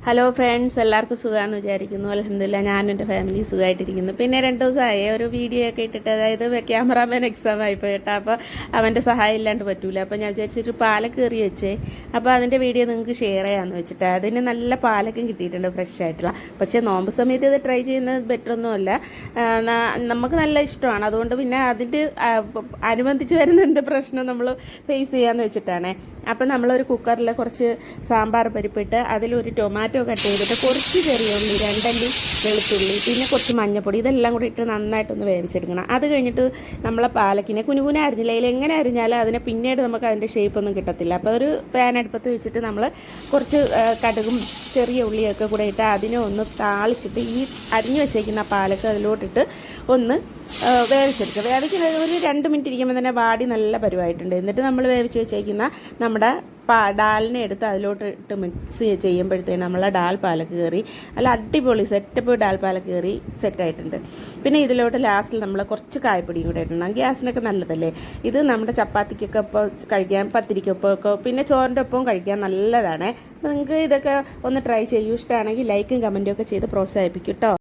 Hello friends, എല്ലാവർക്കും സുഖമാണെന്ന് വിചാരിക്കുന്നു. അൽഹംദുലില്ലാ ഞാനും എൻ്റെ ഫാമിലി സുഖമായിട്ടിരിക്കുന്നു. പിന്നെ 2 ദിവസമായി ഒരു വീഡിയോ ഒക്കെ ഇട്ടിട്ട്, അതായത് ക്യാമറാമാൻ എക്സാം ആയിപ്പോയി കേട്ടോ. അപ്പോൾ അവൻ്റെ സഹായം ഇല്ലാണ്ട് പറ്റൂല. അപ്പോൾ ഞാൻ വിചാരിച്ചൊരു പാലക്ക് കയറി വെച്ചേ. അപ്പോൾ അതിൻ്റെ വീഡിയോ നിങ്ങൾക്ക് ഷെയർ ചെയ്യാമെന്ന് വെച്ചിട്ട്. അതിന് നല്ല പാലക്കും കിട്ടിയിട്ടുണ്ട്, ഫ്രഷ് ആയിട്ടുള്ള. പക്ഷേ നോമ്പ് സമയത്ത് ഇത് ട്രൈ ചെയ്യുന്നത് ബെറ്ററൊന്നുമല്ല. നമുക്ക് നല്ല ഇഷ്ടമാണ്. അതുകൊണ്ട് പിന്നെ അതിൻ്റെ അനുബന്ധിച്ച് വരുന്ന എന്ത് പ്രശ്നം നമ്മൾ ഫേസ് ചെയ്യാമെന്ന് വെച്ചിട്ടാണ്. അപ്പം നമ്മളൊരു കുക്കറിൽ കുറച്ച് സാമ്പാർ പരിപ്പിട്ട് അതിലൊരു ടൊമാറ്റോ കട്ട് ചെയ്തിട്ട് കുറച്ച് ചെറിയ ഉള്ളി, 2 അല്ലി വെളുത്തുള്ളി, പിന്നെ കുറച്ച് മഞ്ഞൾപ്പൊടി, ഇതെല്ലാം കൂടി ഇട്ട് നന്നായിട്ടൊന്ന് വേവിച്ചെടുക്കണം. അത് കഴിഞ്ഞിട്ട് നമ്മളെ പാലക്കിനെ കുനുകുന അരിഞ്ഞില്ല, അതിൽ എങ്ങനെ അരിഞ്ഞാലും അതിനെ പിന്നീട് നമുക്ക് അതിൻ്റെ ഷേപ്പൊന്നും കിട്ടത്തില്ല. അപ്പോൾ ഒരു പാൻ അടുപ്പത്ത് വെച്ചിട്ട് നമ്മൾ കുറച്ച് കടുകും ചെറിയ ഉള്ളിയൊക്കെ കൂടെ ഇട്ട് അതിനെ ഒന്ന് താളിച്ചിട്ട് ഈ അരിഞ്ഞു വെച്ചേക്കുന്ന പാലക്ക് അതിലോട്ടിട്ട് ഒന്ന് വേവിച്ചെടുക്കുക. വേവിക്കുന്നത് ഒരു 2 മിനിറ്റ് ഇരിക്കുമ്പോൾ തന്നെ വാടി നല്ല പരുവായിട്ടുണ്ട്. എന്നിട്ട് നമ്മൾ വേവിച്ച് വെച്ചേക്കുന്ന നമ്മുടെ ഡാലിനെ എടുത്ത് അതിലോട്ട് ഇട്ട് മിക്സ് ചെയ്യുമ്പോഴത്തേന് നമ്മളെ ഡാൽ പാലക്ക് കയറി നല്ല അടിപൊളി സെറ്റപ്പ് ഡാൽ പാലക്ക് കയറി സെറ്റായിട്ടുണ്ട്. പിന്നെ ഇതിലോട്ട് ലാസ്റ്റിൽ നമ്മൾ കുറച്ച് കായപ്പൊടിയും കൂടെ ഇടണം. ഗ്യാസിനൊക്കെ നല്ലതല്ലേ ഇത്. നമ്മുടെ ചപ്പാത്തിക്കൊക്കെ ഒപ്പം കഴിക്കാൻ, പത്തിരിക്കൊപ്പം, പിന്നെ ചോറിൻ്റെ ഒപ്പം കഴിക്കാൻ നല്ലതാണ്. അപ്പോൾ നിങ്ങൾക്ക് ഇതൊക്കെ ഒന്ന് ട്രൈ ചെയ്യൂ. ഇഷ്ടമാണെങ്കിൽ ലൈക്കും കമൻറ്റും ഒക്കെ ചെയ്ത് പ്രോത്സാഹിപ്പിക്കും കേട്ടോ.